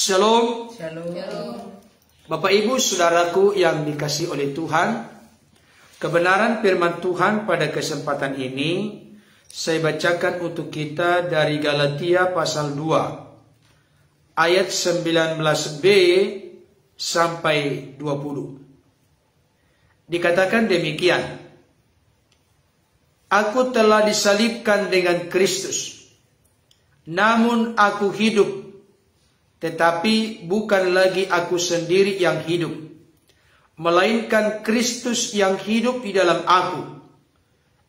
Shalom. Shalom. Bapak Ibu Saudaraku yang dikasihi oleh Tuhan, kebenaran firman Tuhan pada kesempatan ini saya bacakan untuk kita dari Galatia pasal 2 ayat 19b sampai 20. Dikatakan demikian: Aku telah disalibkan dengan Kristus, namun aku hidup, tetapi bukan lagi aku sendiri yang hidup, melainkan Kristus yang hidup di dalam aku.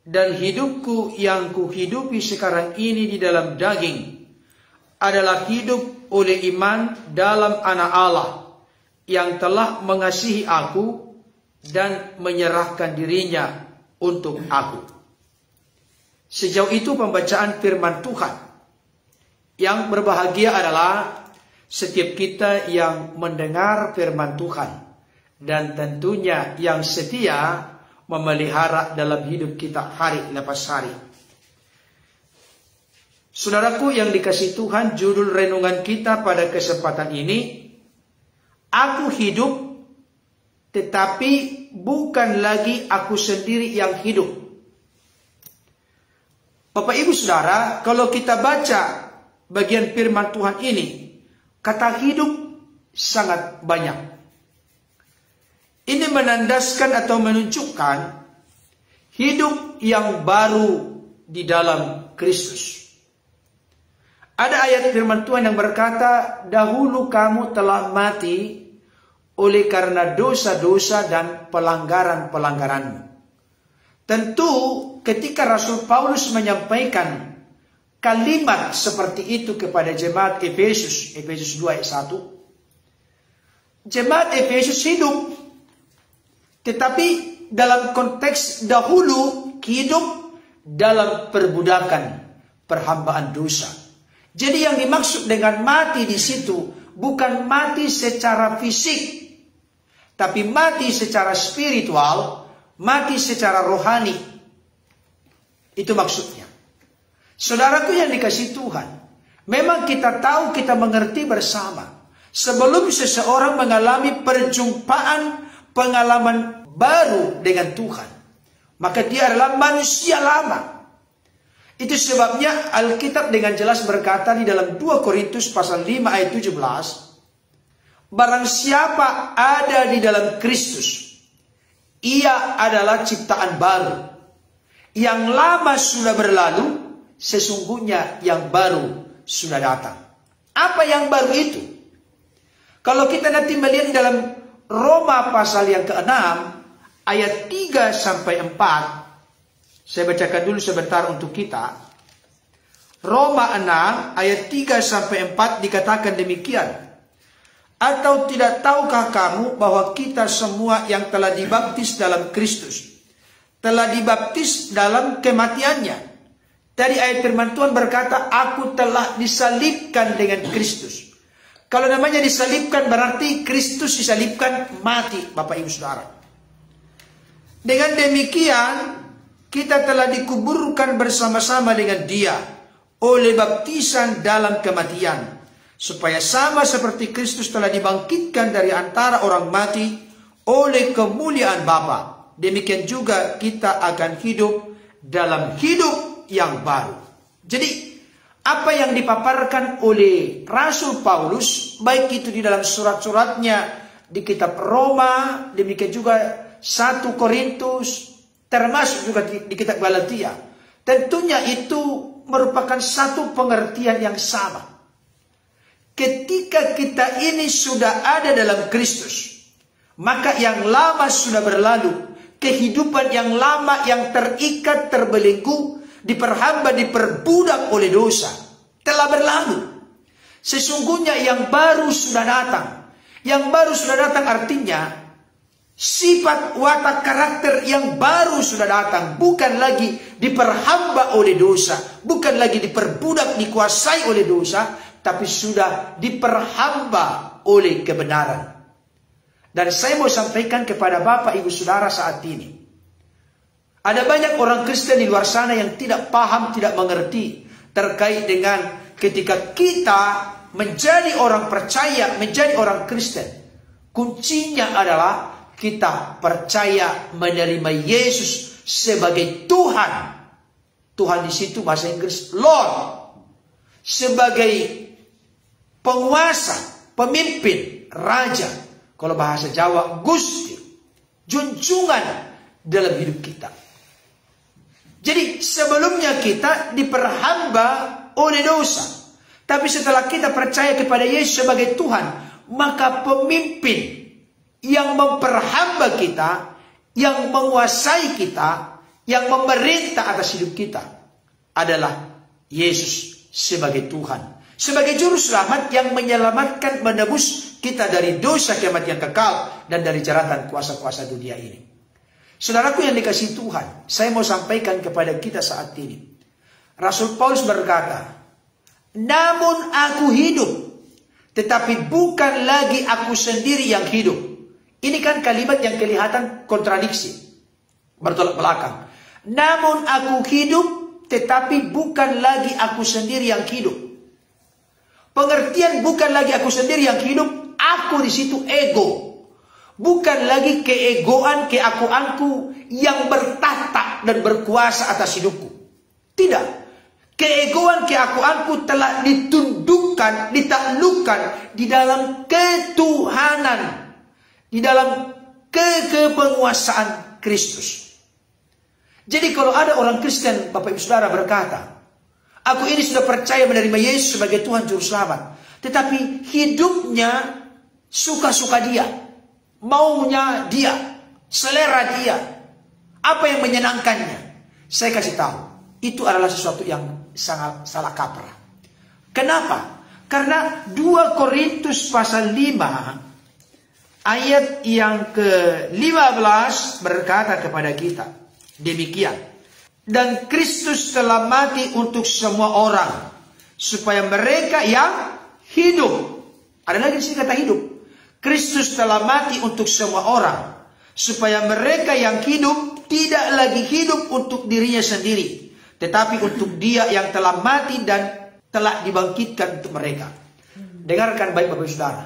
Dan hidupku yang kuhidupi sekarang ini di dalam daging adalah hidup oleh iman dalam Anak Allah yang telah mengasihi aku dan menyerahkan dirinya untuk aku. Sejauh itu pembacaan firman Tuhan. Yang berbahagia adalah setiap kita yang mendengar firman Tuhan, dan tentunya yang setia memelihara dalam hidup kita hari lepas hari. Saudaraku yang dikasihi Tuhan, judul renungan kita pada kesempatan ini, Aku hidup, tetapi bukan lagi aku sendiri yang hidup. Bapak Ibu Saudara, kalau kita baca bagian firman Tuhan ini, kata hidup sangat banyak. Ini menandaskan atau menunjukkan hidup yang baru di dalam Kristus. Ada ayat firman Tuhan yang berkata, dahulu kamu telah mati oleh karena dosa-dosa dan pelanggaran-pelanggaranmu. Tentu ketika Rasul Paulus menyampaikan kalimat seperti itu kepada jemaat Efesus, Efesus 2 ayat 1. Jemaat Efesus hidup, tetapi dalam konteks dahulu hidup dalam perbudakan, perhambaan dosa. Jadi yang dimaksud dengan mati di situ bukan mati secara fisik, tapi mati secara spiritual, mati secara rohani. Itu maksudnya. Saudaraku yang dikasihi Tuhan, memang kita tahu, kita mengerti bersama, sebelum seseorang mengalami perjumpaan, pengalaman baru dengan Tuhan, maka dia adalah manusia lama. Itu sebabnya Alkitab dengan jelas berkata di dalam 2 Korintus pasal 5 ayat 17, barang siapa ada di dalam Kristus, ia adalah ciptaan baru. Yang lama sudah berlalu, sesungguhnya yang baru sudah datang. Apa yang baru itu? Kalau kita nanti melihat dalam Roma pasal yang ke-6 ayat 3 sampai 4, saya bacakan dulu sebentar untuk kita. Roma 6 ayat 3 sampai 4 dikatakan demikian. Atau tidak tahukah kamu bahwa kita semua yang telah dibaptis dalam Kristus telah dibaptis dalam kematiannya? Tadi ayat firman Tuhan berkata, aku telah disalibkan dengan Kristus. Kalau namanya disalibkan berarti Kristus disalibkan, mati, Bapak Ibu Saudara. Dengan demikian kita telah dikuburkan bersama-sama dengan Dia oleh baptisan dalam kematian, supaya sama seperti Kristus telah dibangkitkan dari antara orang mati oleh kemuliaan Bapa, demikian juga kita akan hidup dalam hidup yang baru. Jadi apa yang dipaparkan oleh Rasul Paulus, baik itu di dalam surat-suratnya di kitab Roma, demikian juga 1 Korintus, termasuk juga di kitab Galatia, tentunya itu merupakan satu pengertian yang sama. Ketika kita ini sudah ada dalam Kristus, maka yang lama sudah berlalu, kehidupan yang lama yang terikat, terbelenggu, diperhamba, diperbudak oleh dosa, telah berlalu. Sesungguhnya yang baru sudah datang. Yang baru sudah datang artinya sifat, watak, karakter yang baru sudah datang. Bukan lagi diperhamba oleh dosa, bukan lagi diperbudak, dikuasai oleh dosa, tapi sudah diperhamba oleh kebenaran. Dan saya mau sampaikan kepada Bapak Ibu Saudara saat ini, ada banyak orang Kristen di luar sana yang tidak paham, tidak mengerti terkait dengan ketika kita menjadi orang percaya, menjadi orang Kristen, kuncinya adalah kita percaya menerima Yesus sebagai Tuhan. Tuhan di situ bahasa Inggris Lord. Sebagai penguasa, pemimpin, raja. Kalau bahasa Jawa, Gusti. Junjungan dalam hidup kita. Jadi sebelumnya kita diperhamba oleh dosa. Tapi setelah kita percaya kepada Yesus sebagai Tuhan, maka pemimpin yang memperhamba kita, yang menguasai kita, yang memerintah atas hidup kita adalah Yesus sebagai Tuhan. Sebagai juru selamat yang menyelamatkan, menebus kita dari dosa, kematian kekal, dan dari jeratan kuasa-kuasa dunia ini. Saudaraku yang dikasihi Tuhan, saya mau sampaikan kepada kita saat ini. Rasul Paulus berkata, namun aku hidup, tetapi bukan lagi aku sendiri yang hidup. Ini kan kalimat yang kelihatan kontradiksi, bertolak belakang. Namun aku hidup, tetapi bukan lagi aku sendiri yang hidup. Pengertian bukan lagi aku sendiri yang hidup, aku di situ ego. Bukan lagi keegoan, keakuanku yang bertahta dan berkuasa atas hidupku. Tidak. Keegoan, keakuanku telah ditundukkan, ditaklukkan di dalam ketuhanan. Di dalam kepenguasaan Kristus. Jadi kalau ada orang Kristen, Bapak Ibu Saudara berkata, aku ini sudah percaya menerima Yesus sebagai Tuhan Juru Selamat. Tetapi hidupnya suka-suka dia. Maunya dia. Selera dia. Apa yang menyenangkannya. Saya kasih tahu. Itu adalah sesuatu yang sangat salah kaprah. Kenapa? Karena 2 Korintus pasal 5 ayat yang ke-15 berkata kepada kita. Demikian. Dan Kristus telah mati untuk semua orang. Supaya mereka yang hidup. Ada lagi di sini kata hidup. Kristus telah mati untuk semua orang. Supaya mereka yang hidup tidak lagi hidup untuk dirinya sendiri. Tetapi untuk dia yang telah mati dan telah dibangkitkan untuk mereka. Dengarkan baik Bapak Saudara.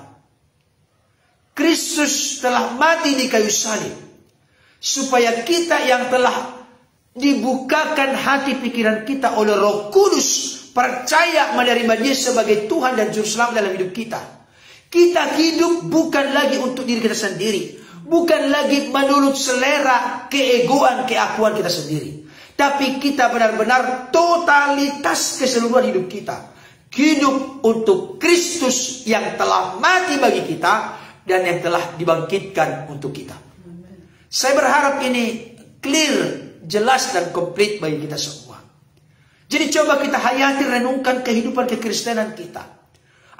Kristus telah mati di kayu salib. Supaya kita yang telah dibukakan hati pikiran kita oleh Roh Kudus, percaya menerima Dia sebagai Tuhan dan Juru Selamat dalam hidup kita. Kita hidup bukan lagi untuk diri kita sendiri. Bukan lagi menurut selera, keegoan, keakuan kita sendiri. Tapi kita benar-benar totalitas keseluruhan hidup kita. Hidup untuk Kristus yang telah mati bagi kita dan yang telah dibangkitkan untuk kita. Saya berharap ini clear, jelas dan komplit bagi kita semua. Jadi coba kita hayati, renungkan kehidupan kekristenan kita.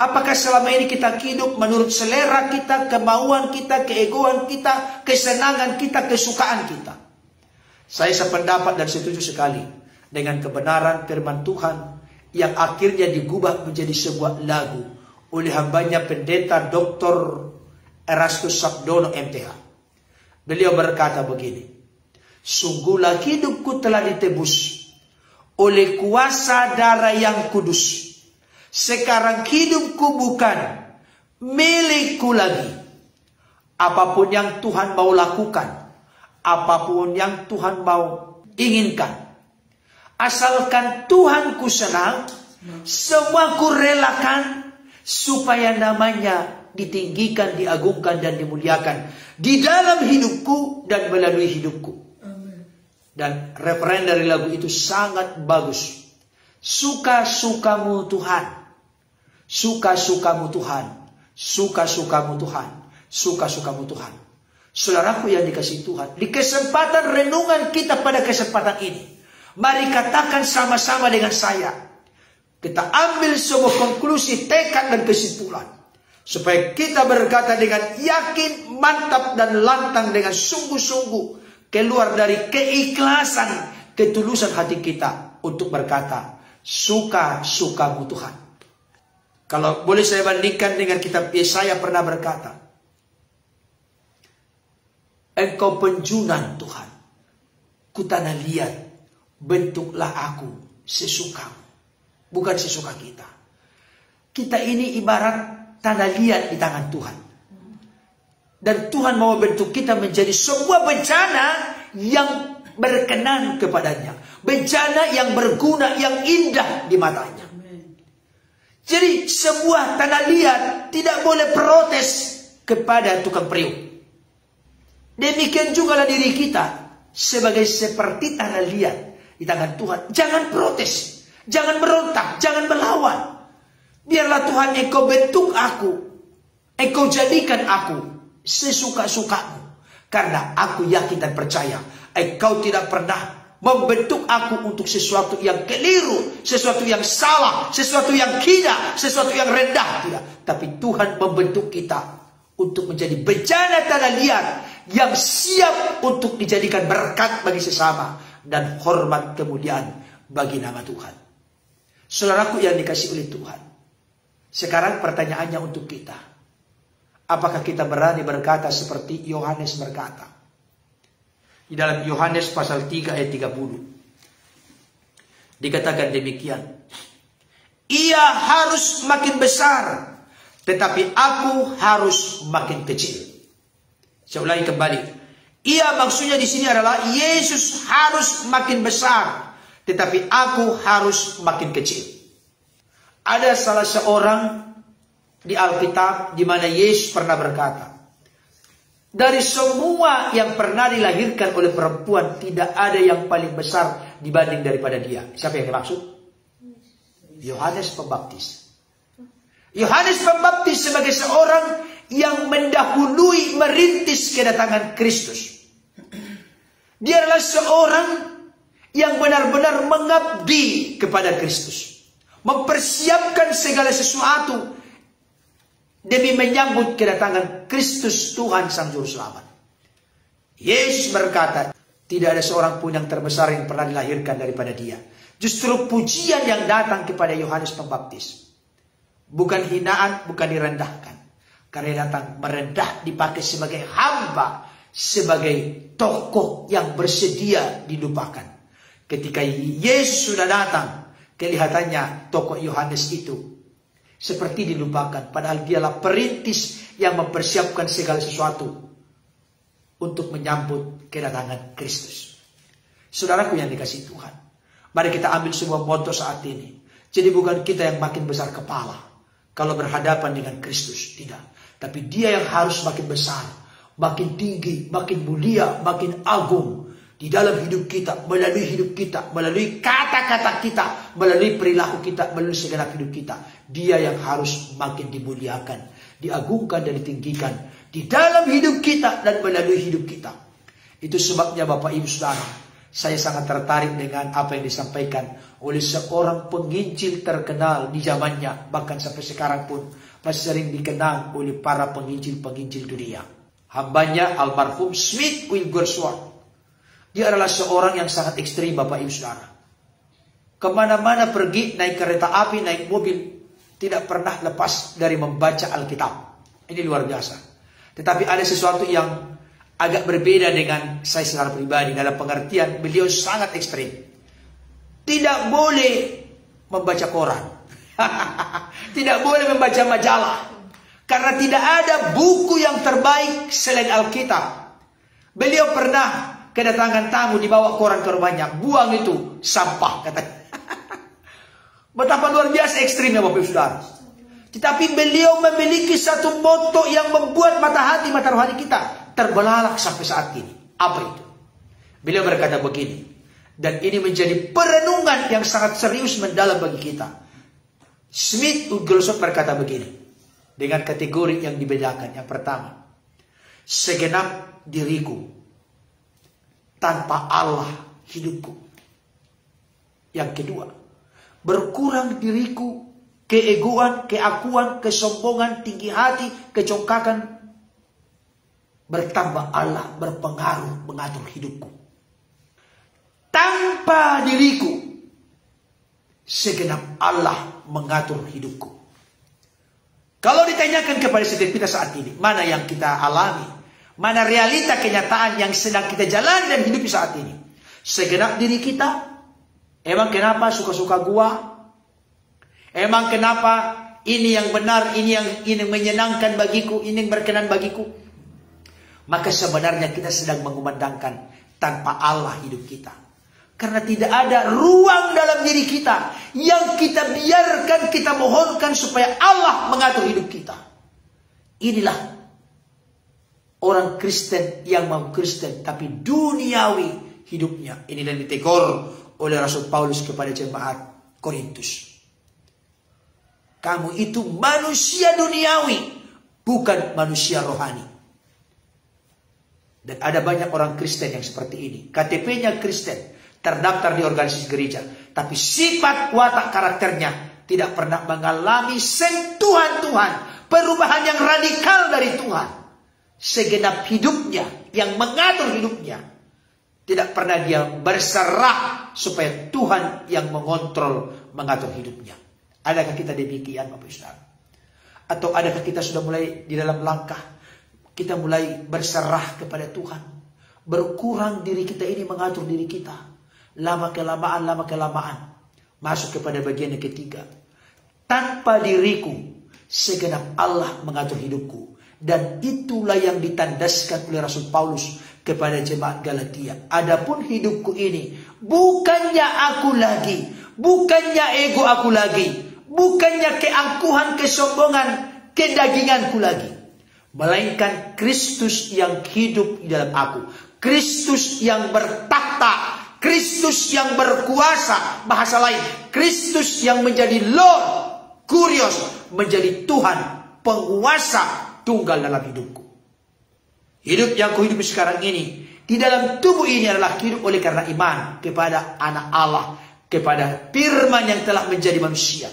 Apakah selama ini kita hidup menurut selera kita, kemauan kita, keegoan kita, kesenangan kita, kesukaan kita? Saya sependapat dan setuju sekali dengan kebenaran firman Tuhan yang akhirnya digubah menjadi sebuah lagu oleh hambanya pendeta Dr. Erastus Sabdono MTH. Beliau berkata begini, sungguhlah hidupku telah ditebus oleh kuasa darah yang kudus. Sekarang hidupku bukan milikku lagi. Apapun yang Tuhan mau lakukan, apapun yang Tuhan mau inginkan, asalkan Tuhanku senang, semua ku relakan supaya namanya ditinggikan, diagungkan dan dimuliakan di dalam hidupku dan melalui hidupku. Dan referen dari lagu itu sangat bagus. Suka-sukamu Tuhan. Suka-sukamu Tuhan. Suka-sukamu Tuhan. Suka-sukamu Tuhan. Saudaraku yang dikasihi Tuhan, di kesempatan renungan kita pada kesempatan ini, mari katakan sama-sama dengan saya. Kita ambil sebuah konklusi, tekad dan kesimpulan. Supaya kita berkata dengan yakin, mantap dan lantang dengan sungguh-sungguh. Keluar dari keikhlasan, ketulusan hati kita untuk berkata, suka-sukamu Tuhan. Kalau boleh saya bandingkan dengan kitab Yesaya pernah berkata, engkau penjunan Tuhan, ku tanah liat, bentuklah aku sesukamu, bukan sesuka kita. Kita ini ibarat tanah liat di tangan Tuhan. Dan Tuhan mau bentuk kita menjadi sebuah bencana yang berkenan kepadanya. Bencana yang berguna, yang indah di matanya. Jadi sebuah tanah liat tidak boleh protes kepada tukang periuk. Demikian juga diri kita sebagai seperti tanah liat di tangan Tuhan. Jangan protes, jangan berontak, jangan melawan. Biarlah Tuhan engkau bentuk aku, engkau jadikan aku sesuka-sukamu. Karena aku yakin dan percaya engkau tidak pernah membentuk aku untuk sesuatu yang keliru, sesuatu yang salah, sesuatu yang hina, sesuatu yang rendah. Tidak. Tapi Tuhan membentuk kita untuk menjadi bencana tanah liat yang siap untuk dijadikan berkat bagi sesama dan hormat kemuliaan bagi nama Tuhan. Saudaraku yang dikasihi oleh Tuhan, sekarang pertanyaannya untuk kita. Apakah kita berani berkata seperti Yohanes berkata? Di dalam Yohanes pasal 3 ayat 30. Dikatakan demikian. Ia harus makin besar, tetapi aku harus makin kecil. Saya ulangi kembali. Ia maksudnya di sini adalah Yesus harus makin besar, tetapi aku harus makin kecil. Ada salah seorang di Alkitab di mana Yesus pernah berkata, dari semua yang pernah dilahirkan oleh perempuan, tidak ada yang paling besar dibanding daripada dia. Siapa yang dimaksud? Yohanes Pembaptis. Yohanes Pembaptis sebagai seorang yang mendahului merintis kedatangan Kristus. Dia adalah seorang yang benar-benar mengabdi kepada Kristus. Mempersiapkan segala sesuatu demi menyambut kedatangan Kristus Tuhan Sang Juru Selamat. Yesus berkata, tidak ada seorang pun yang terbesar yang pernah dilahirkan daripada dia. Justru pujian yang datang kepada Yohanes Pembaptis. Bukan hinaan, bukan direndahkan. Karena datang merendah, dipakai sebagai hamba, sebagai tokoh yang bersedia dilupakan. Ketika Yesus sudah datang, kelihatannya tokoh Yohanes itu seperti dilupakan. Padahal dialah perintis yang mempersiapkan segala sesuatu untuk menyambut kedatangan Kristus. Saudaraku yang dikasihi Tuhan, mari kita ambil sebuah moto saat ini. Jadi bukan kita yang makin besar kepala kalau berhadapan dengan Kristus, tidak. Tapi dia yang harus makin besar, makin tinggi, makin mulia, makin agung di dalam hidup kita, melalui kata-kata kita, melalui perilaku kita, melalui segenap hidup kita. Dia yang harus makin dimuliakan, diagungkan dan ditinggikan di dalam hidup kita dan melalui hidup kita. Itu sebabnya Bapak Ibu Saudara, saya sangat tertarik dengan apa yang disampaikan oleh seorang penginjil terkenal di zamannya, bahkan sampai sekarang pun masih sering dikenal oleh para penginjil-penginjil dunia. Hambanya almarhum Smith Wigglesworth. Dia adalah seorang yang sangat ekstrim Bapak Ibu Saudara. Kemana-mana pergi, naik kereta api, naik mobil, tidak pernah lepas dari membaca Alkitab. Ini luar biasa. Tetapi ada sesuatu yang agak berbeda dengan saya secara pribadi. Dalam pengertian beliau sangat ekstrim. Tidak boleh membaca koran. Tidak boleh membaca majalah. Karena tidak ada buku yang terbaik selain Alkitab. Beliau pernah kedatangan tamu, dibawa koran ke rumahnya, buang itu sampah, katanya. Betapa luar biasa ekstrimnya Bapak Ibu Saudara. Tetapi beliau memiliki satu moto yang membuat mata rohani kita terbelalak sampai saat ini. Apa itu? Beliau berkata begini, dan ini menjadi perenungan yang sangat serius mendalam bagi kita. Smith Wigglesworth berkata begini, dengan kategori yang dibedakan. Yang pertama, segenap diriku, tanpa Allah hidupku. Yang kedua, berkurang diriku, keegoan, keakuan, kesombongan, tinggi hati, kecongkakan. Bertambah Allah berpengaruh mengatur hidupku. Tanpa diriku, segenap Allah mengatur hidupku. Kalau ditanyakan kepada setiap kita saat ini, mana yang kita alami, mana realita kenyataan yang sedang kita jalani dan hidupi saat ini? Segenap diri kita, emang kenapa suka-suka gua? Emang kenapa ini yang benar, ini yang menyenangkan bagiku, ini yang berkenan bagiku. Maka sebenarnya kita sedang mengumandangkan tanpa Allah hidup kita. Karena tidak ada ruang dalam diri kita yang kita biarkan, kita mohonkan supaya Allah mengatur hidup kita. Inilah orang Kristen yang mau Kristen tapi duniawi hidupnya. Inilah yang ditegur oleh Rasul Paulus kepada jemaat Korintus. Kamu itu manusia duniawi, bukan manusia rohani. Dan ada banyak orang Kristen yang seperti ini. KTP-nya Kristen, terdaftar di organisasi gereja, tapi sifat watak karakternya tidak pernah mengalami sentuhan Tuhan, perubahan yang radikal dari Tuhan. Segenap hidupnya, yang mengatur hidupnya, tidak pernah dia berserah supaya Tuhan yang mengontrol, mengatur hidupnya. Adakah kita demikian, Bapak Saudara? Atau adakah kita sudah mulai di dalam langkah kita mulai berserah kepada Tuhan, berkurang diri kita ini mengatur diri kita? Lama kelamaan masuk kepada bagian yang ketiga. Tanpa diriku segenap Allah mengatur hidupku. Dan itulah yang ditandaskan oleh Rasul Paulus kepada jemaat Galatia. Adapun hidupku ini bukannya aku lagi, bukannya ego aku lagi, bukannya keangkuhan, kesombongan, kedaginganku lagi, melainkan Kristus yang hidup di dalam aku, Kristus yang bertakhta, Kristus yang berkuasa. Bahasa lain, Kristus yang menjadi Lord, Kurios, menjadi Tuhan, penguasa tunggal dalam hidupku. Hidup yang kuhidupi sekarang ini di dalam tubuh ini adalah hidup oleh karena iman kepada anak Allah, kepada firman yang telah menjadi manusia,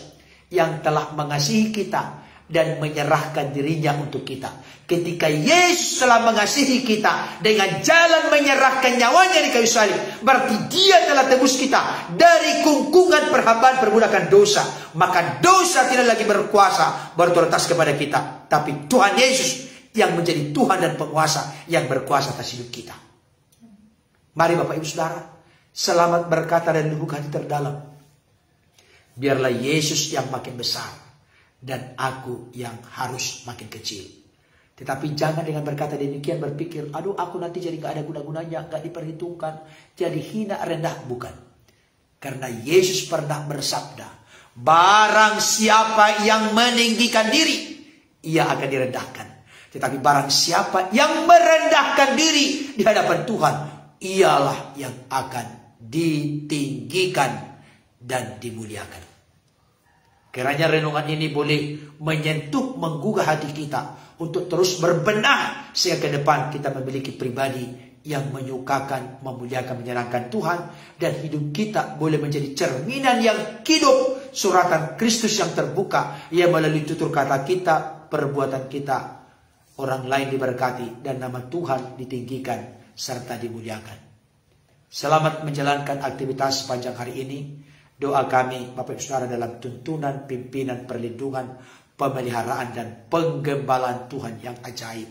yang telah mengasihi kita dan menyerahkan dirinya untuk kita. Ketika Yesus telah mengasihi kita dengan jalan menyerahkan nyawanya di kayu salib, berarti dia telah tebus kita dari kungkungan perhambaan perbudakan dosa. Maka dosa tidak lagi berkuasa, berotoritas kepada kita, tapi Tuhan Yesus yang menjadi Tuhan dan penguasa yang berkuasa atas hidup kita. Mari Bapak Ibu Saudara, selamat berkata dan lubuk hati terdalam, biarlah Yesus yang makin besar dan aku yang harus makin kecil. Tetapi jangan dengan berkata demikian berpikir, aduh aku nanti jadi gak ada guna-gunanya, gak diperhitungkan, jadi hina rendah. Bukan. Karena Yesus pernah bersabda, barang siapa yang meninggikan diri, ia akan direndahkan. Tetapi barang siapa yang merendahkan diri di hadapan Tuhan, ialah yang akan ditinggikan dan dimuliakan. Kiranya renungan ini boleh menyentuh, menggugah hati kita untuk terus berbenah sehingga ke depan kita memiliki pribadi yang menyukakan, memuliakan, menyenangkan Tuhan, dan hidup kita boleh menjadi cerminan yang hidup, suratan Kristus yang terbuka, yang melalui tutur kata kita, perbuatan kita, orang lain diberkati dan nama Tuhan ditinggikan serta dimuliakan. Selamat menjalankan aktivitas sepanjang hari ini. Doa kami Bapak Ibu Saudara dalam tuntunan, pimpinan, perlindungan, pemeliharaan dan penggembalaan Tuhan yang ajaib.